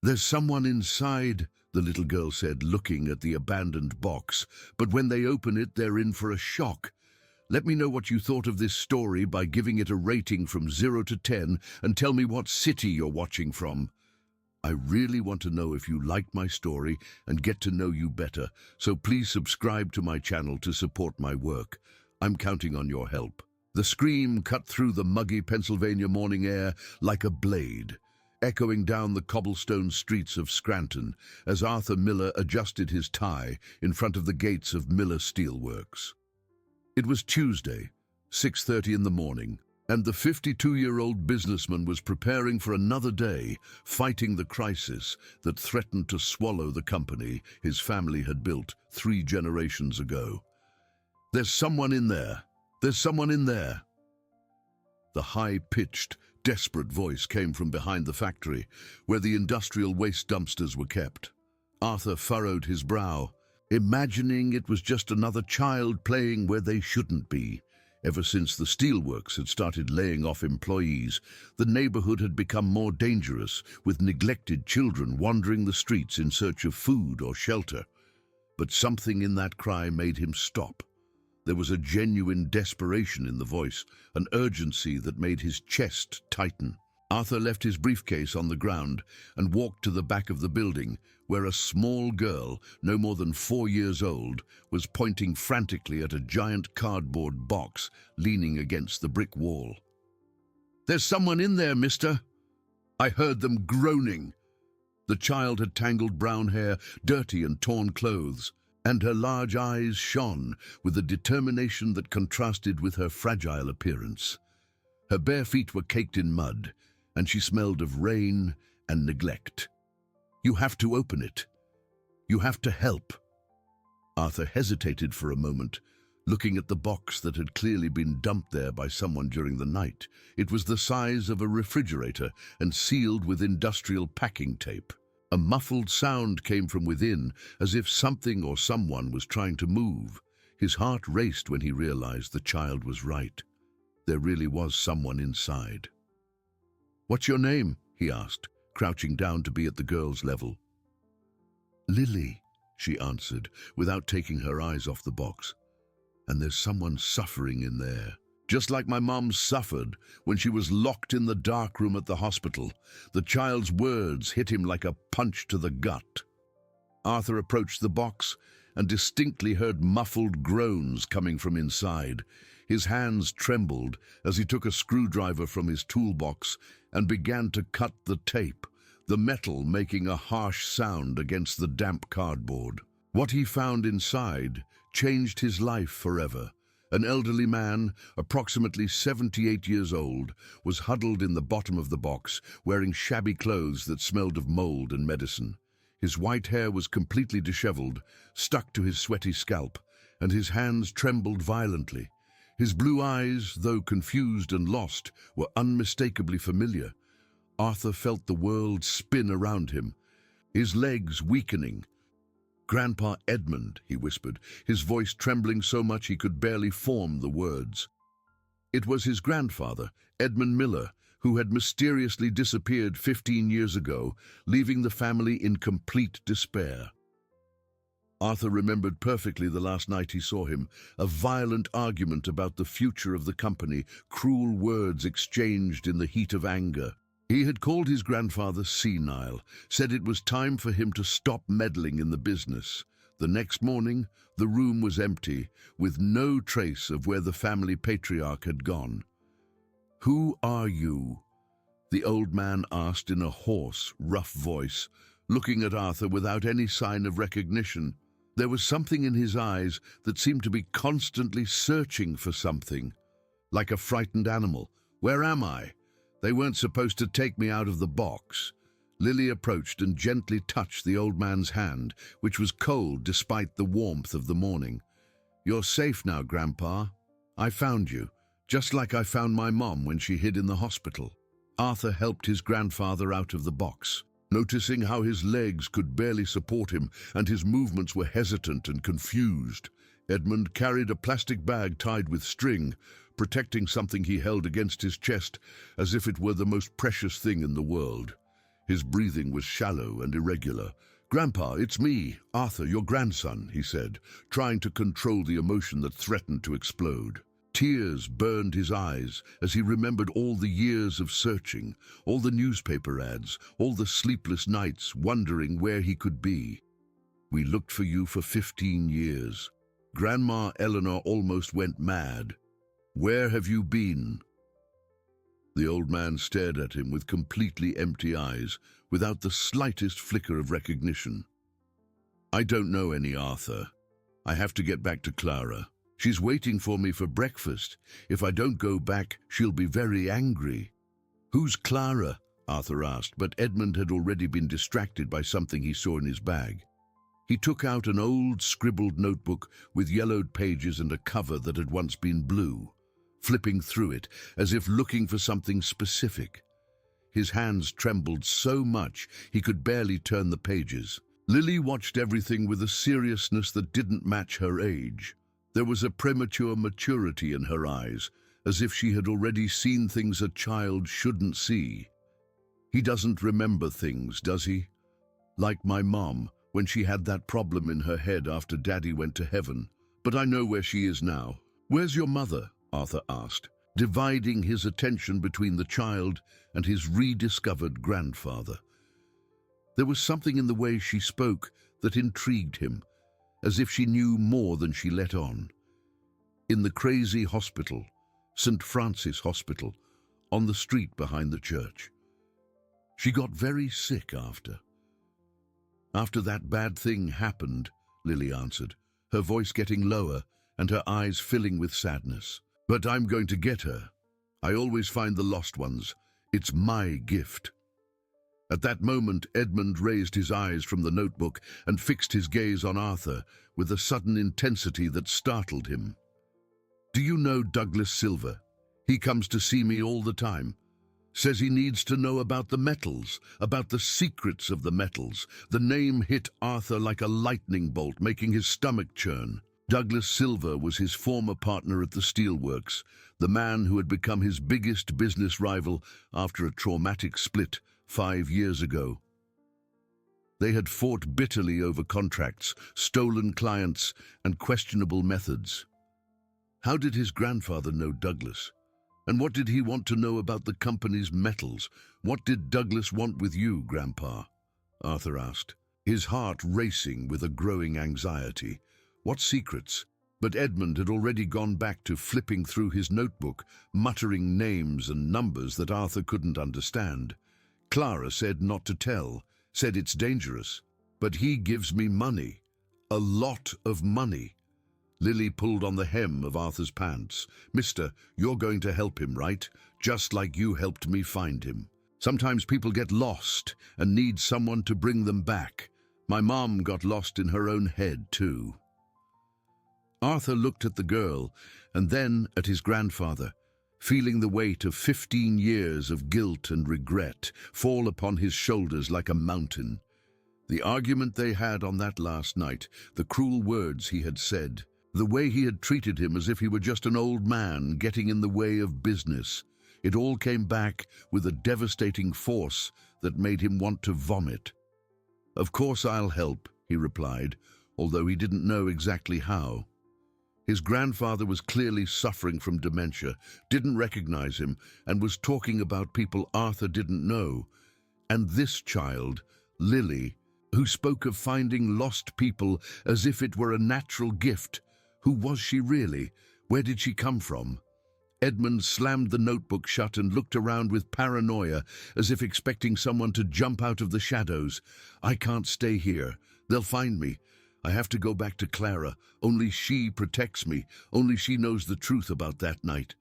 "There's someone inside," the little girl said, looking at the abandoned box. "But when they open it, they're in for a shock. Let me know what you thought of this story by giving it a rating from 0 to 10 and tell me what city you're watching from. I really want to know if you liked my story and get to know you better, so please subscribe to my channel to support my work. I'm counting on your help." The scream cut through the muggy Pennsylvania morning air like a blade, echoing down the cobblestone streets of Scranton as Arthur Miller adjusted his tie in front of the gates of Miller Steelworks. It was Tuesday, 6:30 in the morning, and the 52-year-old businessman was preparing for another day, fighting the crisis that threatened to swallow the company his family had built 3 generations ago. "There's someone in there. There's someone in there." The high-pitched, desperate voice came from behind the factory, where the industrial waste dumpsters were kept. Arthur furrowed his brow, imagining it was just another child playing where they shouldn't be. Ever since the steelworks had started laying off employees, the neighborhood had become more dangerous, with neglected children wandering the streets in search of food or shelter. But something in that cry made him stop. There was a genuine desperation in the voice, an urgency that made his chest tighten. Arthur left his briefcase on the ground and walked to the back of the building, where a small girl, no more than 4 years old, was pointing frantically at a giant cardboard box leaning against the brick wall. "There's someone in there, mister." I heard them groaning. The child had tangled brown hair, dirty and torn clothes, and her large eyes shone with a determination that contrasted with her fragile appearance. Her bare feet were caked in mud, and she smelled of rain and neglect. "You have to open it. You have to help." Arthur hesitated for a moment, looking at the box that had clearly been dumped there by someone during the night. It was the size of a refrigerator and sealed with industrial packing tape. A muffled sound came from within, as if something or someone was trying to move. His heart raced when he realized the child was right. There really was someone inside. "What's your name?" he asked, crouching down to be at the girl's level. "Lily," she answered, without taking her eyes off the box. "And there's someone suffering in there. Just like my mom suffered when she was locked in the dark room at the hospital." The child's words hit him like a punch to the gut. Arthur approached the box and distinctly heard muffled groans coming from inside. His hands trembled as he took a screwdriver from his toolbox and began to cut the tape, the metal making a harsh sound against the damp cardboard. What he found inside changed his life forever. An elderly man, approximately 78 years old, was huddled in the bottom of the box, wearing shabby clothes that smelled of mold and medicine. His white hair was completely disheveled, stuck to his sweaty scalp, and his hands trembled violently. His blue eyes, though confused and lost, were unmistakably familiar. Arthur felt the world spin around him, his legs weakening. "Grandpa Edmund," he whispered, his voice trembling so much he could barely form the words. It was his grandfather, Edmund Miller, who had mysteriously disappeared 15 years ago, leaving the family in complete despair. Arthur remembered perfectly the last night he saw him, a violent argument about the future of the company, cruel words exchanged in the heat of anger. He had called his grandfather senile, said it was time for him to stop meddling in the business. The next morning, the room was empty, with no trace of where the family patriarch had gone. "Who are you?" the old man asked in a hoarse, rough voice, looking at Arthur without any sign of recognition. There was something in his eyes that seemed to be constantly searching for something, like a frightened animal. "Where am I? They weren't supposed to take me out of the box." Lily approached and gently touched the old man's hand, which was cold despite the warmth of the morning. "You're safe now, Grandpa. I found you, just like I found my mom when she hid in the hospital." Arthur helped his grandfather out of the box, noticing how his legs could barely support him and his movements were hesitant and confused. Edmund carried a plastic bag tied with string, protecting something he held against his chest as if it were the most precious thing in the world. His breathing was shallow and irregular. "Grandpa, it's me, Arthur, your grandson," he said, trying to control the emotion that threatened to explode. Tears burned his eyes as he remembered all the years of searching, all the newspaper ads, all the sleepless nights wondering where he could be. "We looked for you for 15 years. Grandma Eleanor almost went mad. Where have you been?" The old man stared at him with completely empty eyes, without the slightest flicker of recognition. "I don't know any Arthur. I have to get back to Clara. She's waiting for me for breakfast. If I don't go back, she'll be very angry." "Who's Clara?" Arthur asked, but Edmund had already been distracted by something he saw in his bag. He took out an old scribbled notebook with yellowed pages and a cover that had once been blue, flipping through it as if looking for something specific. His hands trembled so much he could barely turn the pages. Lily watched everything with a seriousness that didn't match her age. There was a premature maturity in her eyes, as if she had already seen things a child shouldn't see. "He doesn't remember things, does he? Like my mom, when she had that problem in her head after Daddy went to heaven. But I know where she is now." "Where's your mother?" Arthur asked, dividing his attention between the child and his rediscovered grandfather. There was something in the way she spoke that intrigued him, as if she knew more than she let on. "In the crazy hospital, St. Francis Hospital, on the street behind the church. She got very sick after that bad thing happened," Lily answered, her voice getting lower and her eyes filling with sadness. "But I'm going to get her. I always find the lost ones. It's my gift." At that moment, Edmund raised his eyes from the notebook and fixed his gaze on Arthur with a sudden intensity that startled him. "Do you know Douglas Silver? He comes to see me all the time. Says he needs to know about the metals, about the secrets of the metals." The name hit Arthur like a lightning bolt, making his stomach churn. Douglas Silver was his former partner at the steelworks, the man who had become his biggest business rival after a traumatic split 5 years ago. They had fought bitterly over contracts, stolen clients, and questionable methods. How did his grandfather know Douglas? And what did he want to know about the company's metals? "What did Douglas want with you, Grandpa?" Arthur asked, his heart racing with a growing anxiety. What secrets? But Edmund had already gone back to flipping through his notebook, muttering names and numbers that Arthur couldn't understand. "Clara said not to tell, said it's dangerous. But he gives me money. A lot of money." Lily pulled on the hem of Arthur's pants. "Mister, you're going to help him, right? Just like you helped me find him. Sometimes people get lost and need someone to bring them back. My mom got lost in her own head, too." Arthur looked at the girl and then at his grandfather, feeling the weight of 15 years of guilt and regret fall upon his shoulders like a mountain. The argument they had on that last night, the cruel words he had said, the way he had treated him as if he were just an old man getting in the way of business, it all came back with a devastating force that made him want to vomit. "Of course I'll help," he replied, although he didn't know exactly how. His grandfather was clearly suffering from dementia, didn't recognize him, and was talking about people Arthur didn't know. And this child, Lily, who spoke of finding lost people as if it were a natural gift. Who was she really? Where did she come from? Edmund slammed the notebook shut and looked around with paranoia, as if expecting someone to jump out of the shadows. "I can't stay here. They'll find me. I have to go back to Clara. Only she protects me. Only she knows the truth about that night."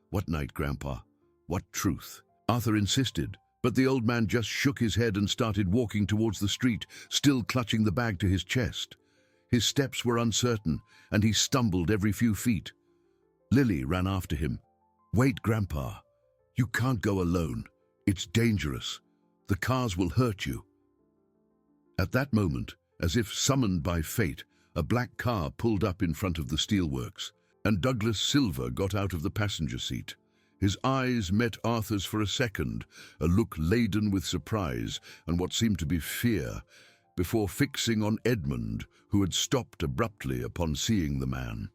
"What night, Grandpa? What truth?" Arthur insisted, but the old man just shook his head and started walking towards the street, still clutching the bag to his chest. His steps were uncertain, and he stumbled every few feet. Lily ran after him. "Wait, Grandpa. You can't go alone. It's dangerous. The cars will hurt you." At that moment, as if summoned by fate, a black car pulled up in front of the steelworks, and Douglas Silver got out of the passenger seat. His eyes met Arthur's for a second, a look laden with surprise and what seemed to be fear, before fixing on Edmund, who had stopped abruptly upon seeing the man.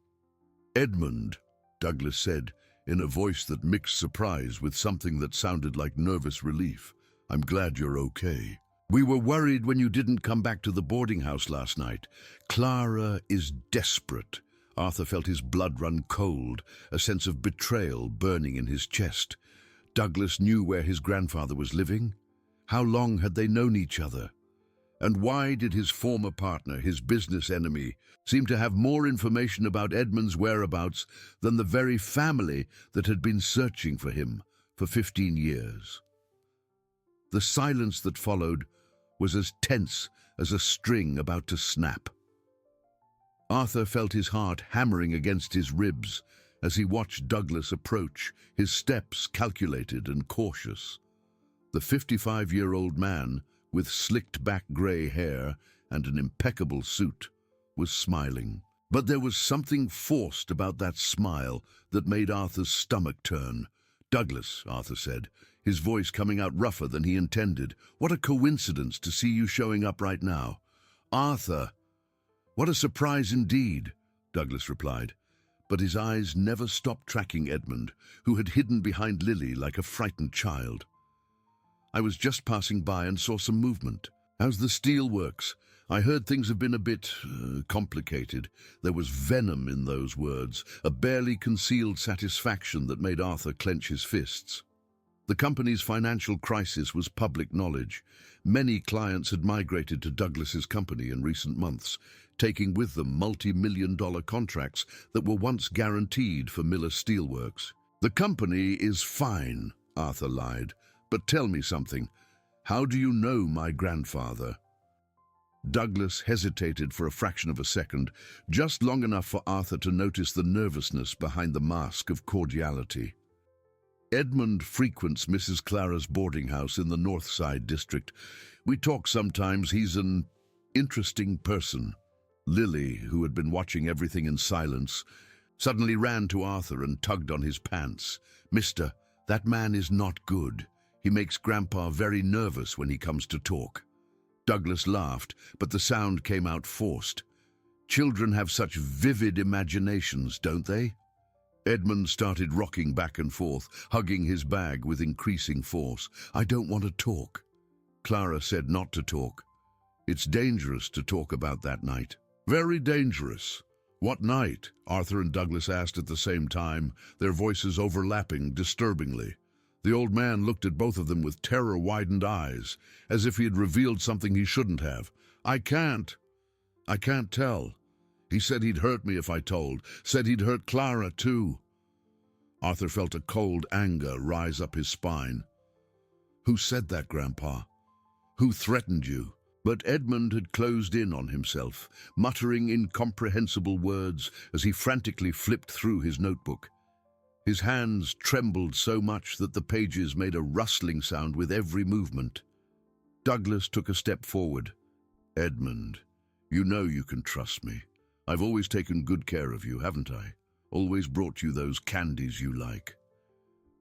"Edmund," Douglas said, in a voice that mixed surprise with something that sounded like nervous relief. "I'm glad you're okay. We were worried when you didn't come back to the boarding house last night. Clara is desperate." Arthur felt his blood run cold, a sense of betrayal burning in his chest. Douglas knew where his grandfather was living. How long had they known each other? And why did his former partner, his business enemy, seem to have more information about Edmund's whereabouts than the very family that had been searching for him for 15 years? The silence that followed was as tense as a string about to snap. Arthur felt his heart hammering against his ribs as he watched Douglas approach, his steps calculated and cautious. The 55-year-old man, with slicked-back grey hair and an impeccable suit, was smiling. But there was something forced about that smile that made Arthur's stomach turn. "Douglas," Arthur said, his voice coming out rougher than he intended, "what a coincidence to see you showing up right now." "Arthur, what a surprise indeed," Douglas replied, but his eyes never stopped tracking Edmund, who had hidden behind Lily like a frightened child. "I was just passing by and saw some movement. How's the steel works? I heard things have been a bit complicated." There was venom in those words, a barely concealed satisfaction that made Arthur clench his fists. The company's financial crisis was public knowledge. Many clients had migrated to Douglas's company in recent months, taking with them multi-million-dollar contracts that were once guaranteed for Miller Steelworks. "The company is fine," Arthur lied. "But tell me something. How do you know my grandfather?" Douglas hesitated for a fraction of a second, just long enough for Arthur to notice the nervousness behind the mask of cordiality. "Edmund frequents Mrs. Clara's boarding house in the North Side district. We talk sometimes. He's an interesting person." Lily, who had been watching everything in silence, suddenly ran to Arthur and tugged on his pants. "Mister, that man is not good. He makes Grandpa very nervous when he comes to talk." Douglas laughed, but the sound came out forced. "Children have such vivid imaginations, don't they?" Edmund started rocking back and forth, hugging his bag with increasing force. "I don't want to talk." Clara said not to talk. "It's dangerous to talk about that night." "Very dangerous. What night?" Arthur and Douglas asked at the same time, their voices overlapping disturbingly. The old man looked at both of them with terror-widened eyes, as if he had revealed something he shouldn't have. I can't tell. He said he'd hurt me if I told, said he'd hurt Clara too." Arthur felt a cold anger rise up his spine. "Who said that, Grandpa? Who threatened you?" But Edmund had closed in on himself, muttering incomprehensible words as he frantically flipped through his notebook. His hands trembled so much that the pages made a rustling sound with every movement. Douglas took a step forward. "Edmund, you know you can trust me. I've always taken good care of you, haven't I? Always brought you those candies you like."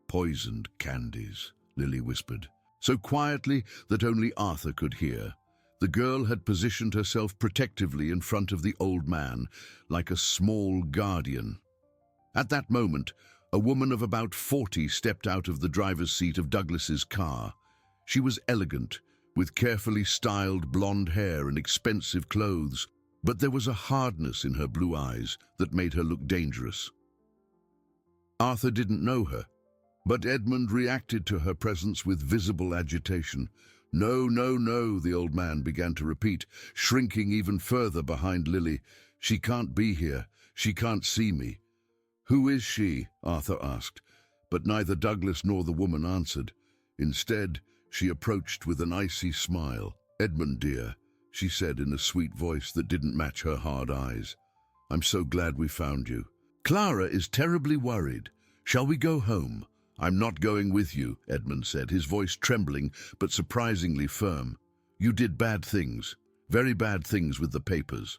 "Poisoned candies," Lily whispered, so quietly that only Arthur could hear. The girl had positioned herself protectively in front of the old man, like a small guardian. At that moment, a woman of about 40 stepped out of the driver's seat of Douglas's car. She was elegant, with carefully styled blonde hair and expensive clothes, but there was a hardness in her blue eyes that made her look dangerous. Arthur didn't know her, but Edmund reacted to her presence with visible agitation. "No, no, no," the old man began to repeat, shrinking even further behind Lily. "She can't be here. She can't see me." "Who is she?" Arthur asked, but neither Douglas nor the woman answered. Instead, she approached with an icy smile. "Edmund, dear," she said in a sweet voice that didn't match her hard eyes. "I'm so glad we found you. Clara is terribly worried. Shall we go home?" "I'm not going with you," Edmund said, his voice trembling but surprisingly firm. "You did bad things, very bad things with the papers."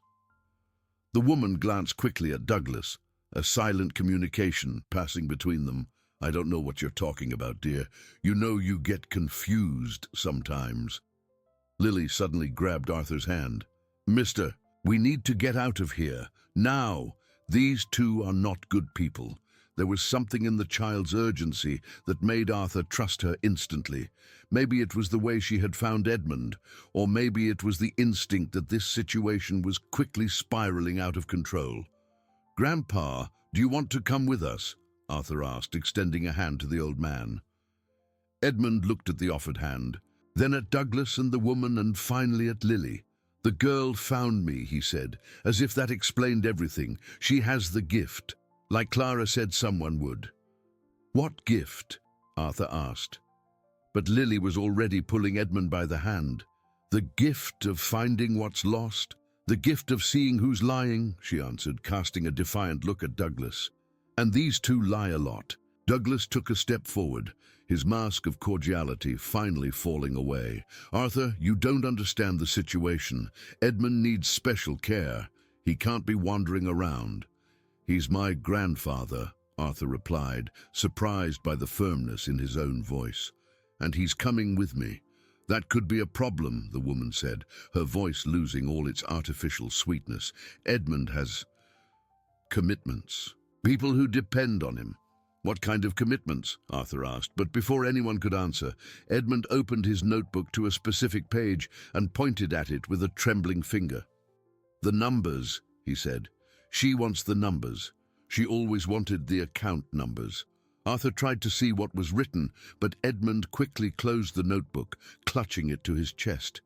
The woman glanced quickly at Douglas, a silent communication passing between them. I don't know what you're talking about, dear. You know you get confused sometimes. Lily suddenly grabbed Arthur's hand. Mister, we need to get out of here. Now. These two are not good people. There was something in the child's urgency that made Arthur trust her instantly. Maybe it was the way she had found Edmund, or maybe it was the instinct that this situation was quickly spiraling out of control. Grandpa, do you want to come with us? Arthur asked, extending a hand to the old man. Edmund looked at the offered hand, then at Douglas and the woman, and finally at Lily. The girl found me, he said, as if that explained everything. She has the gift, like Clara said someone would. What gift? Arthur asked. But Lily was already pulling Edmund by the hand. The gift of finding what's lost, the gift of seeing who's lying, she answered, casting a defiant look at Douglas. And these two lie a lot. Douglas took a step forward, his mask of cordiality finally falling away. Arthur, you don't understand the situation. Edmund needs special care. He can't be wandering around. He's my grandfather, Arthur replied, surprised by the firmness in his own voice. And he's coming with me. That could be a problem, the woman said, her voice losing all its artificial sweetness. Edmund has commitments. People who depend on him. What kind of commitments? Arthur asked, but before anyone could answer, Edmund opened his notebook to a specific page and pointed at it with a trembling finger. The numbers, he said. She wants the numbers. She always wanted the account numbers. Arthur tried to see what was written, but Edmund quickly closed the notebook, clutching it to his chest.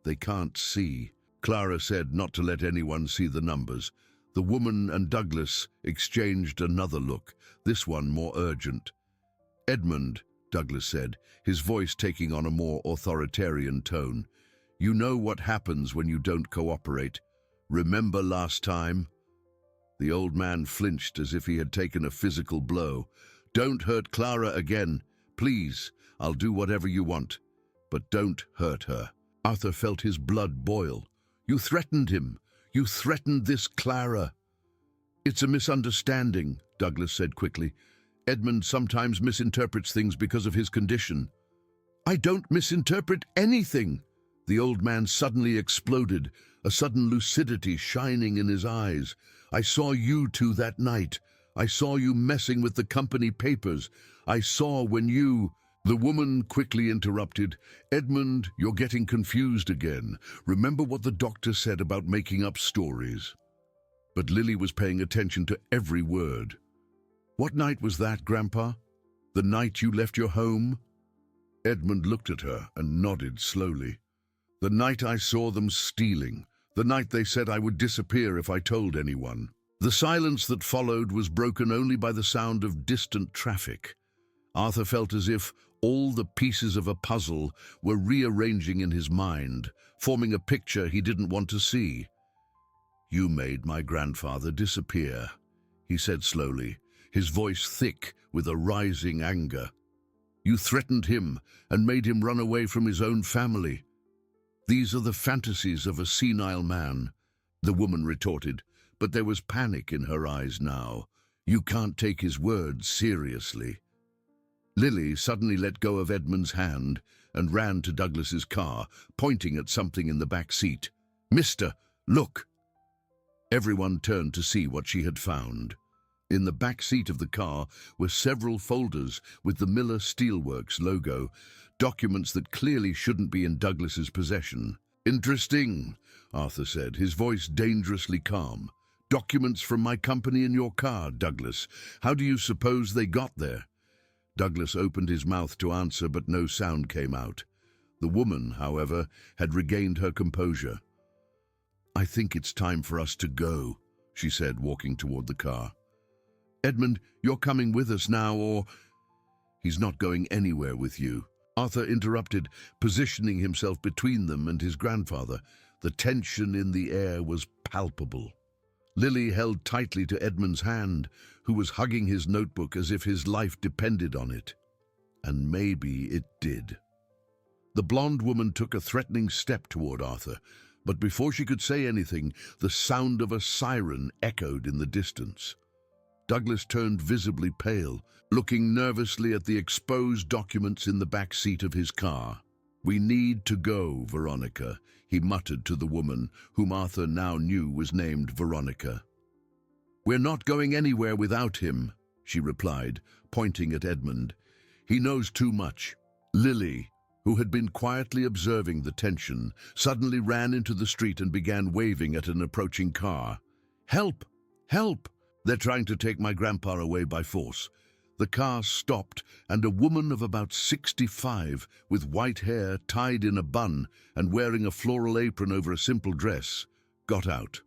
They can't see. Clara said not to let anyone see the numbers. The woman and Douglas exchanged another look, this one more urgent. Edmund, Douglas said, his voice taking on a more authoritarian tone. You know what happens when you don't cooperate. Remember last time? The old man flinched as if he had taken a physical blow. Don't hurt Clara again. Please, I'll do whatever you want. But don't hurt her. Arthur felt his blood boil. You threatened him. You threatened this Clara. It's a misunderstanding, Douglas said quickly. Edmund sometimes misinterprets things because of his condition. I don't misinterpret anything. The old man suddenly exploded, a sudden lucidity shining in his eyes. I saw you two that night. I saw you messing with the company papers. I saw when you... The woman quickly interrupted. Edmund, you're getting confused again. Remember what the doctor said about making up stories. But Lily was paying attention to every word. What night was that, Grandpa? The night you left your home? Edmund looked at her and nodded slowly. The night I saw them stealing. The night they said I would disappear if I told anyone. The silence that followed was broken only by the sound of distant traffic. Arthur felt as if all the pieces of a puzzle were rearranging in his mind, forming a picture he didn't want to see. You made my grandfather disappear, he said slowly, his voice thick with a rising anger. You threatened him and made him run away from his own family. These are the fantasies of a senile man, the woman retorted, but there was panic in her eyes now. You can't take his words seriously. Lily suddenly let go of Edmund's hand and ran to Douglas's car, pointing at something in the back seat. Mister, look! Everyone turned to see what she had found. In the back seat of the car were several folders with the Miller Steelworks logo, documents that clearly shouldn't be in Douglas's possession. Interesting, Arthur said, his voice dangerously calm. Documents from my company in your car, Douglas. How do you suppose they got there? Douglas opened his mouth to answer, but no sound came out. The woman, however, had regained her composure. I think it's time for us to go, she said, walking toward the car. Edmund, you're coming with us now, or... He's not going anywhere with you. Arthur interrupted, positioning himself between them and his grandfather. The tension in the air was palpable. Lily held tightly to Edmund's hand, who was hugging his notebook as if his life depended on it. And maybe it did. The blonde woman took a threatening step toward Arthur, but before she could say anything, the sound of a siren echoed in the distance. Douglas turned visibly pale, looking nervously at the exposed documents in the back seat of his car. "We need to go, Veronica," he muttered to the woman, whom Arthur now knew was named Veronica. "We're not going anywhere without him," she replied, pointing at Edmund. "He knows too much." Lily, who had been quietly observing the tension, suddenly ran into the street and began waving at an approaching car. "Help! Help! They're trying to take my grandpa away by force." The car stopped, and a woman of about 65, with white hair tied in a bun and wearing a floral apron over a simple dress, got out.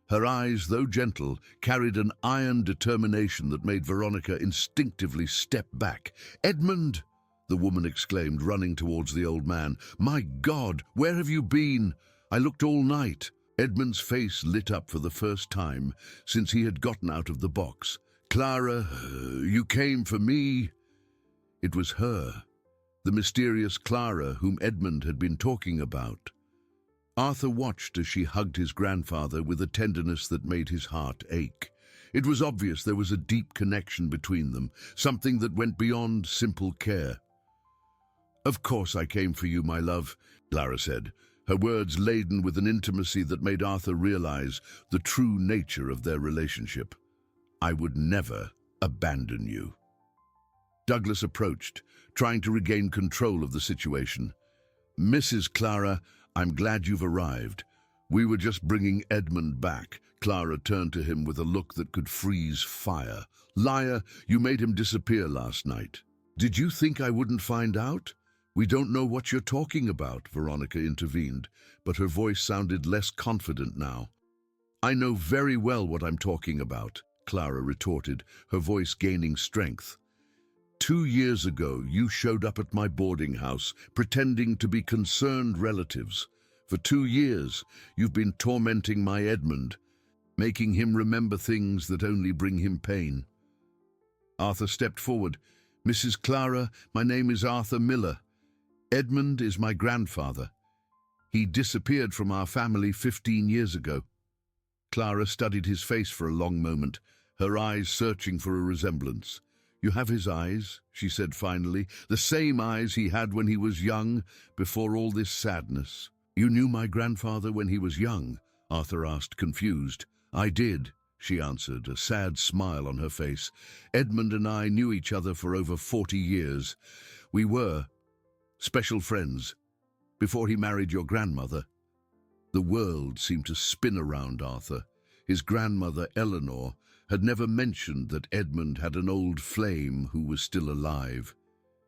Her eyes, though gentle, carried an iron determination that made Veronica instinctively step back. "Edmund!" the woman exclaimed, running towards the old man. "My God, where have you been? I looked all night." Edmund's face lit up for the first time since he had gotten out of the box. "Clara, you came for me?" It was her, the mysterious Clara whom Edmund had been talking about. Arthur watched as she hugged his grandfather with a tenderness that made his heart ache. It was obvious there was a deep connection between them, something that went beyond simple care. "Of course I came for you, my love," Clara said, her words laden with an intimacy that made Arthur realize the true nature of their relationship. "I would never abandon you." Douglas approached, trying to regain control of the situation. "Mrs. Clara, I'm glad you've arrived. We were just bringing Edmund back." Clara turned to him with a look that could freeze fire. "Liar, you made him disappear last night." "Did you think I wouldn't find out?" "We don't know what you're talking about," Veronica intervened, but her voice sounded less confident now. "I know very well what I'm talking about," Clara retorted, her voice gaining strength. 2 years ago, you showed up at my boarding house, pretending to be concerned relatives. For 2 years, you've been tormenting my Edmund, making him remember things that only bring him pain. Arthur stepped forward. "Mrs. Clara, my name is Arthur Miller. Edmund is my grandfather. He disappeared from our family 15 years ago." Clara studied his face for a long moment, her eyes searching for a resemblance. "You have his eyes," she said finally, "the same eyes he had when he was young, before all this sadness." "You knew my grandfather when he was young?" Arthur asked, confused. "I did," she answered, a sad smile on her face. "Edmund and I knew each other for over 40 years. We were special friends before he married your grandmother." The world seemed to spin around Arthur. His grandmother, Eleanor, had never mentioned that Edmund had an old flame who was still alive.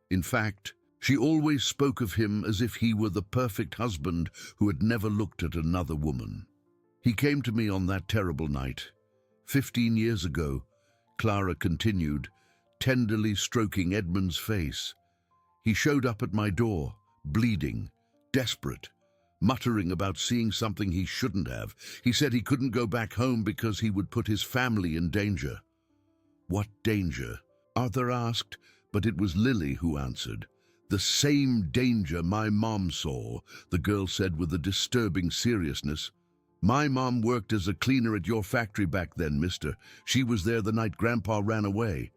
In fact, she always spoke of him as if he were the perfect husband who had never looked at another woman. "He came to me on that terrible night, 15 years ago," Clara continued, tenderly stroking Edmund's face. "He showed up at my door, bleeding, desperate, muttering about seeing something he shouldn't have. He said he couldn't go back home because he would put his family in danger." "What danger?" Arthur asked, but it was Lily who answered. "The same danger my mom saw," the girl said with a disturbing seriousness. "My mom worked as a cleaner at your factory back then, mister. She was there the night Grandpa ran away."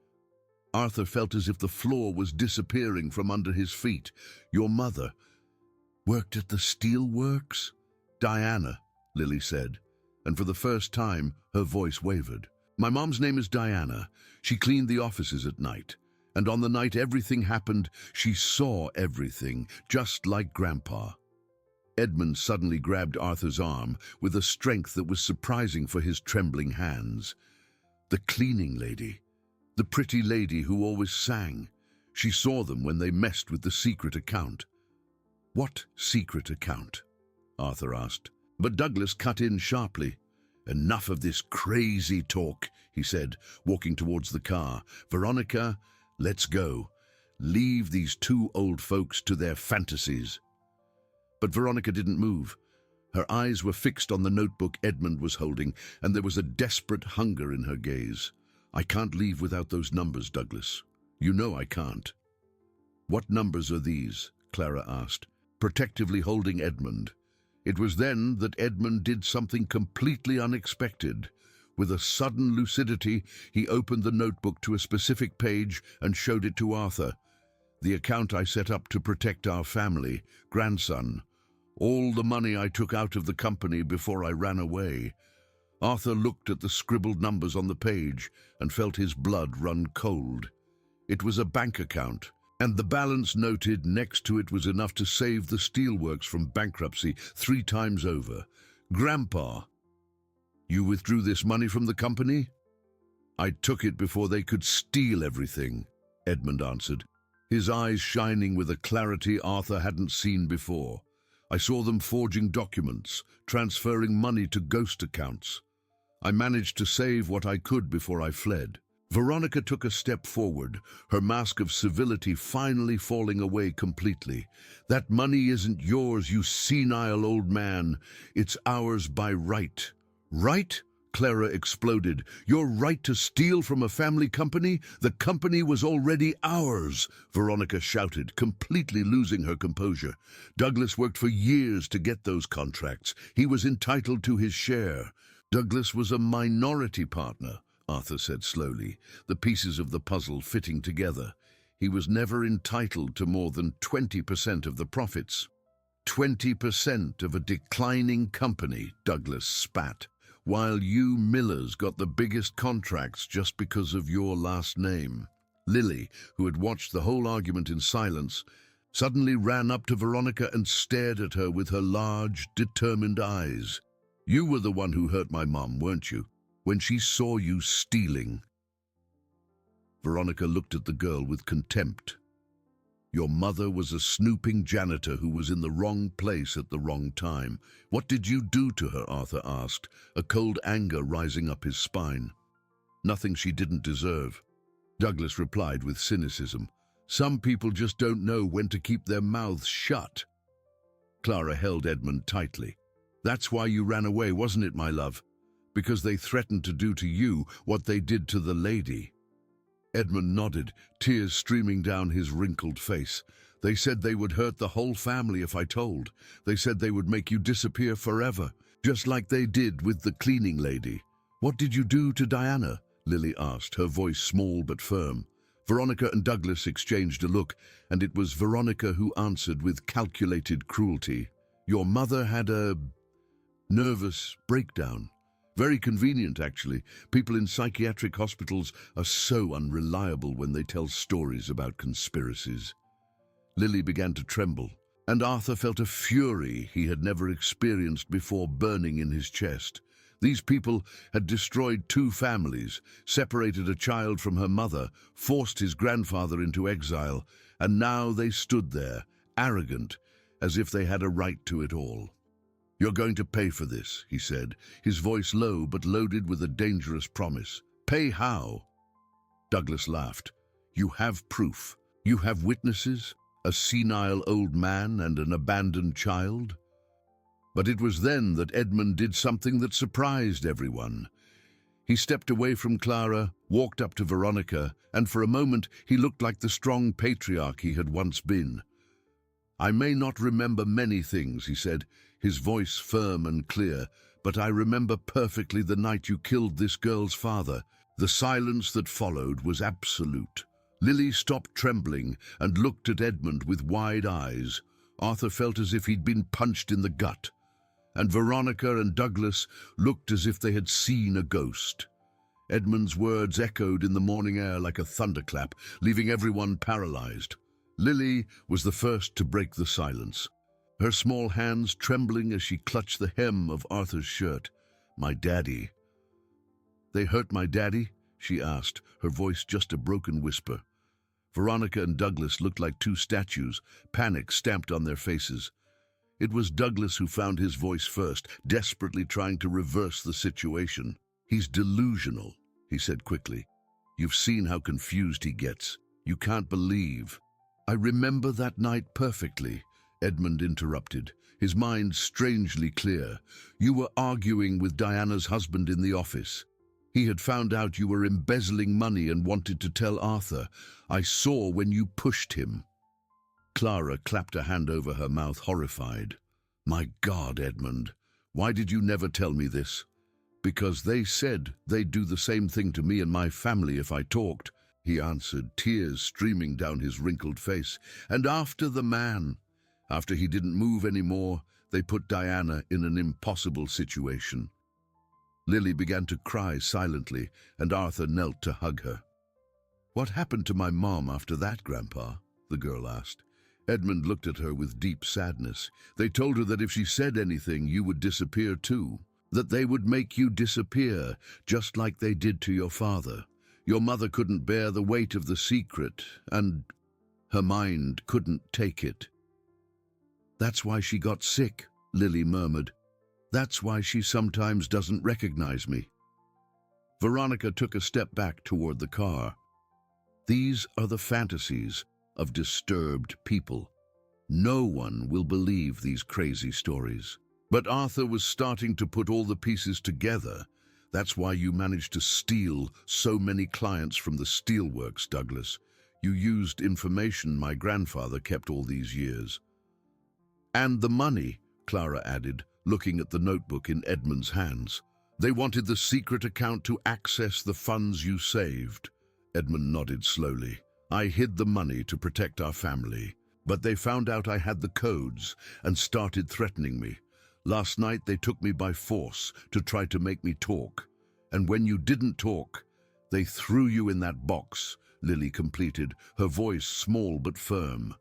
Arthur felt as if the floor was disappearing from under his feet. "Your mother worked at the steel works?" "Diana," Lily said, and for the first time her voice wavered. "My mom's name is Diana. She cleaned the offices at night, and on the night everything happened, she saw everything, just like Grandpa." Edmund suddenly grabbed Arthur's arm with a strength that was surprising for his trembling hands. "The cleaning lady, the pretty lady who always sang. She saw them when they messed with the secret account." "What secret account?" Arthur asked. But Douglas cut in sharply. "Enough of this crazy talk," he said, walking towards the car. "Veronica, let's go. Leave these 2 old folks to their fantasies." But Veronica didn't move. Her eyes were fixed on the notebook Edmund was holding, and there was a desperate hunger in her gaze. "I can't leave without those numbers, Douglas. You know I can't." "What numbers are these?" Clara asked, protectively holding Edmund. It was then that Edmund did something completely unexpected. With a sudden lucidity, he opened the notebook to a specific page and showed it to Arthur. The account I set up to protect our family, grandson. All the money I took out of the company before I ran away. Arthur looked at the scribbled numbers on the page and felt his blood run cold. It was a bank account, and the balance noted next to it was enough to save the steelworks from bankruptcy 3 times over. Grandpa, you withdrew this money from the company? I took it before they could steal everything, Edmund answered, his eyes shining with a clarity Arthur hadn't seen before. I saw them forging documents, transferring money to ghost accounts. I managed to save what I could before I fled. Veronica took a step forward, her mask of civility finally falling away completely. That money isn't yours, you senile old man. It's ours by right. Right? Clara exploded. Your right to steal from a family company? The company was already ours, Veronica shouted, completely losing her composure. Douglas worked for years to get those contracts. He was entitled to his share. Douglas was a minority partner, Arthur said slowly, the pieces of the puzzle fitting together. He was never entitled to more than 20% of the profits. 20% of a declining company, Douglas spat, while you Millers got the biggest contracts just because of your last name. Lily, who had watched the whole argument in silence, suddenly ran up to Veronica and stared at her with her large, determined eyes. You were the one who hurt my mom, weren't you, when she saw you stealing? Veronica looked at the girl with contempt. Your mother was a snooping janitor who was in the wrong place at the wrong time. What did you do to her? Arthur asked, a cold anger rising up his spine. Nothing she didn't deserve. Douglas replied with cynicism. Some people just don't know when to keep their mouths shut. Clara held Edmund tightly. That's why you ran away, wasn't it, my love? Because they threatened to do to you what they did to the lady. Edmund nodded, tears streaming down his wrinkled face. They said they would hurt the whole family if I told. They said they would make you disappear forever, just like they did with the cleaning lady. What did you do to Diana? Lily asked, her voice small but firm. Veronica and Douglas exchanged a look, and it was Veronica who answered with calculated cruelty. Your mother had a nervous breakdown. Very convenient, actually. People in psychiatric hospitals are so unreliable when they tell stories about conspiracies. Lily began to tremble, and Arthur felt a fury he had never experienced before burning in his chest. These people had destroyed 2 families, separated a child from her mother, forced his grandfather into exile, and now they stood there, arrogant, as if they had a right to it all. You're going to pay for this, he said, his voice low but loaded with a dangerous promise. Pay how? Douglas laughed. You have proof. You have witnesses, a senile old man and an abandoned child. But it was then that Edmund did something that surprised everyone. He stepped away from Clara, walked up to Veronica, and for a moment he looked like the strong patriarch he had once been. I may not remember many things, he said, his voice firm and clear, but I remember perfectly the night you killed this girl's father. The silence that followed was absolute. Lily stopped trembling and looked at Edmund with wide eyes. Arthur felt as if he'd been punched in the gut, and Veronica and Douglas looked as if they had seen a ghost. Edmund's words echoed in the morning air like a thunderclap, leaving everyone paralyzed. Lily was the first to break the silence, her small hands trembling as she clutched the hem of Arthur's shirt. My daddy. They hurt my daddy? She asked, her voice just a broken whisper. Veronica and Douglas looked like 2 statues, panic stamped on their faces. It was Douglas who found his voice first, desperately trying to reverse the situation. He's delusional, he said quickly. You've seen how confused he gets. You can't believe. I remember that night perfectly, Edmund interrupted, his mind strangely clear. You were arguing with Diana's husband in the office. He had found out you were embezzling money and wanted to tell Arthur. I saw when you pushed him. Clara clapped a hand over her mouth, horrified. My God, Edmund, why did you never tell me this? Because they said they'd do the same thing to me and my family if I talked, he answered, tears streaming down his wrinkled face. And after he didn't move anymore, they put Diana in an impossible situation. Lily began to cry silently, and Arthur knelt to hug her. "What happened to my mom after that, Grandpa?" the girl asked. Edmund looked at her with deep sadness. "They told her that if she said anything, you would disappear too. That they would make you disappear, just like they did to your father. Your mother couldn't bear the weight of the secret, and her mind couldn't take it." "That's why she got sick," Lily murmured. "That's why she sometimes doesn't recognize me." Veronica took a step back toward the car. "These are the fantasies of disturbed people. No one will believe these crazy stories." But Arthur was starting to put all the pieces together. "That's why you managed to steal so many clients from the steelworks, Douglas. You used information my grandfather kept all these years." "And the money," Clara added, looking at the notebook in Edmund's hands. "They wanted the secret account to access the funds you saved." Edmund nodded slowly. "I hid the money to protect our family, but they found out I had the codes and started threatening me. Last night they took me by force to try to make me talk. And when you didn't talk, they threw you in that box," Lily completed, her voice small but firm.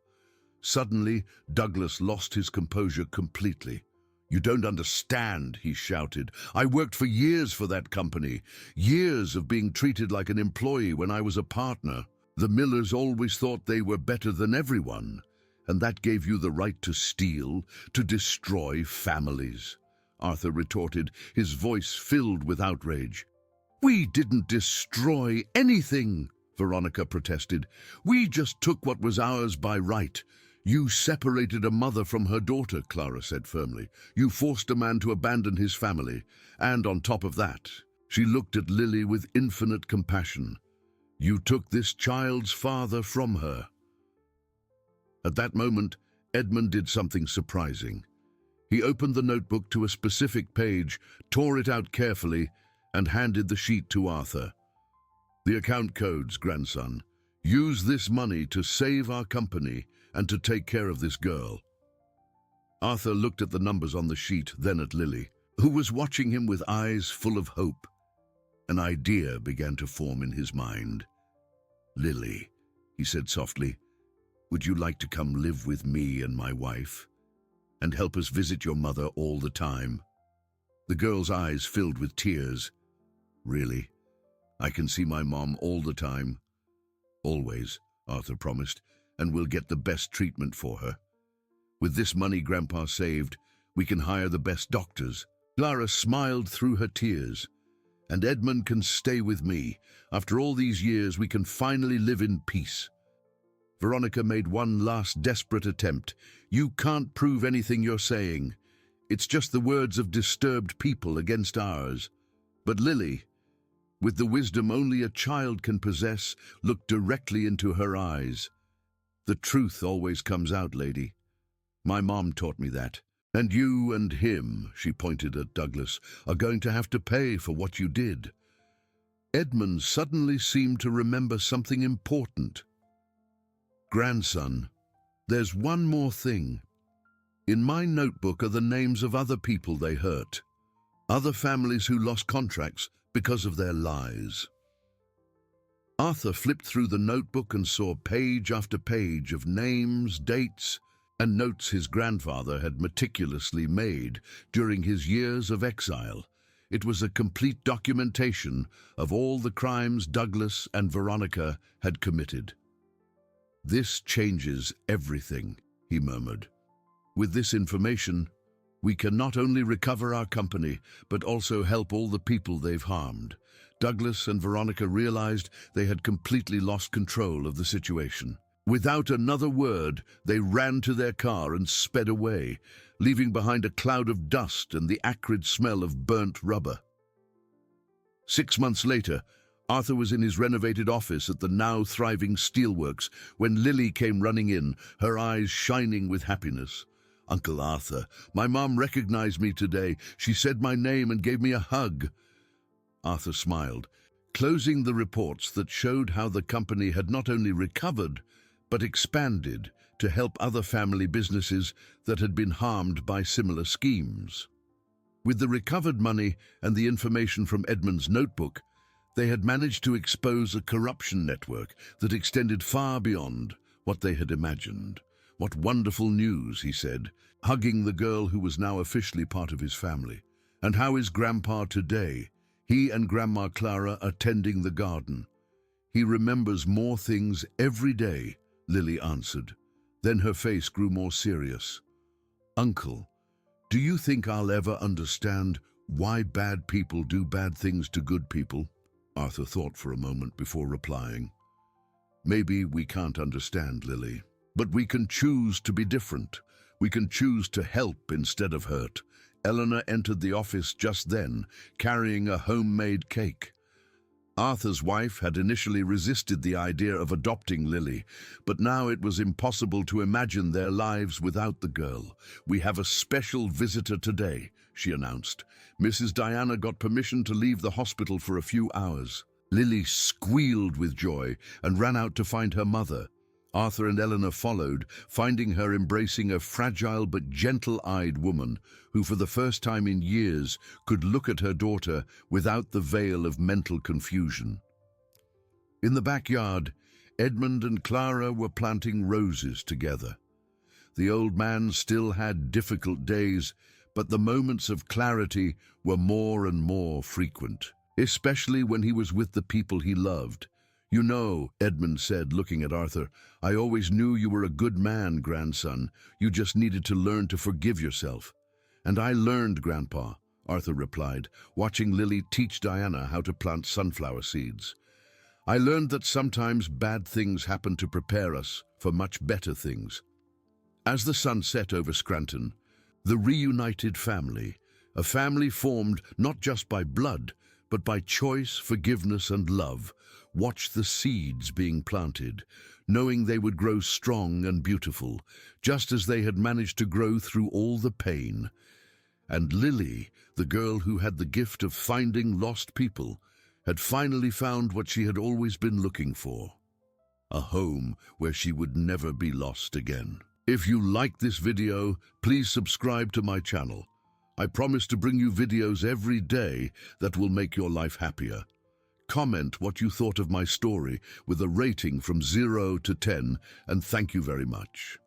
Suddenly, Douglas lost his composure completely. "You don't understand," he shouted. "I worked for years for that company. Years of being treated like an employee when I was a partner. The Millers always thought they were better than everyone. And that gave you the right to steal, to destroy families," Arthur retorted, his voice filled with outrage. "We didn't destroy anything," Veronica protested. "We just took what was ours by right." "You separated a mother from her daughter," Clara said firmly. "You forced a man to abandon his family. And on top of that," she looked at Lily with infinite compassion, "you took this child's father from her." At that moment, Edmund did something surprising. He opened the notebook to a specific page, tore it out carefully, and handed the sheet to Arthur. "The account codes, grandson. Use this money to save our company and to take care of this girl." Arthur looked at the numbers on the sheet, then at Lily, who was watching him with eyes full of hope. An idea began to form in his mind. "Lily," he said softly, "would you like to come live with me and my wife, and help us visit your mother all the time?" The girl's eyes filled with tears. "Really? I can see my mom all the time." "Always," Arthur promised, "and we'll get the best treatment for her. With this money Grandpa saved, we can hire the best doctors." Clara smiled through her tears. "And Edmund can stay with me. After all these years, we can finally live in peace." Veronica made one last desperate attempt. "You can't prove anything you're saying. It's just the words of disturbed people against ours." But Lily, with the wisdom only a child can possess, looked directly into her eyes. "The truth always comes out, lady. My mom taught me that. And you and him," she pointed at Douglas, "are going to have to pay for what you did." Edmund suddenly seemed to remember something important. "Grandson, there's one more thing. In my notebook are the names of other people they hurt. Other families who lost contracts because of their lies." Arthur flipped through the notebook and saw page after page of names, dates, and notes his grandfather had meticulously made during his years of exile. It was a complete documentation of all the crimes Douglas and Veronica had committed. "This changes everything," he murmured. "With this information, we can not only recover our company, but also help all the people they've harmed." Douglas and Veronica realized they had completely lost control of the situation. Without another word, they ran to their car and sped away, leaving behind a cloud of dust and the acrid smell of burnt rubber. 6 months later, Arthur was in his renovated office at the now thriving steelworks when Lily came running in, her eyes shining with happiness. "Uncle Arthur, my mom recognized me today. She said my name and gave me a hug." Arthur smiled, closing the reports that showed how the company had not only recovered, but expanded to help other family businesses that had been harmed by similar schemes. With the recovered money and the information from Edmund's notebook, they had managed to expose a corruption network that extended far beyond what they had imagined. "What wonderful news," he said, hugging the girl who was now officially part of his family. "And how is Grandpa today? He and Grandma Clara are tending the garden." "He remembers more things every day," Lily answered. Then her face grew more serious. "Uncle, do you think I'll ever understand why bad people do bad things to good people?" Arthur thought for a moment before replying. "Maybe we can't understand, Lily, but we can choose to be different. We can choose to help instead of hurt." Eleanor entered the office just then, carrying a homemade cake. Arthur's wife had initially resisted the idea of adopting Lily, but now it was impossible to imagine their lives without the girl. "We have a special visitor today," she announced. "Mrs. Diana got permission to leave the hospital for a few hours." Lily squealed with joy and ran out to find her mother. Arthur and Eleanor followed, finding her embracing a fragile but gentle-eyed woman who for the first time in years could look at her daughter without the veil of mental confusion. In the backyard, Edmund and Clara were planting roses together. The old man still had difficult days, but the moments of clarity were more and more frequent, especially when he was with the people he loved. "You know," Edmund said, looking at Arthur, "I always knew you were a good man, grandson. You just needed to learn to forgive yourself." "And I learned, Grandpa," Arthur replied, watching Lily teach Diana how to plant sunflower seeds. "I learned that sometimes bad things happen to prepare us for much better things." As the sun set over Scranton, the reunited family, a family formed not just by blood, but by choice, forgiveness, and love, watched the seeds being planted, knowing they would grow strong and beautiful, just as they had managed to grow through all the pain. And Lily, the girl who had the gift of finding lost people, had finally found what she had always been looking for: a home where she would never be lost again. If you like this video, please subscribe to my channel. I promise to bring you videos every day that will make your life happier. Comment what you thought of my story with a rating from 0 to 10, and thank you very much.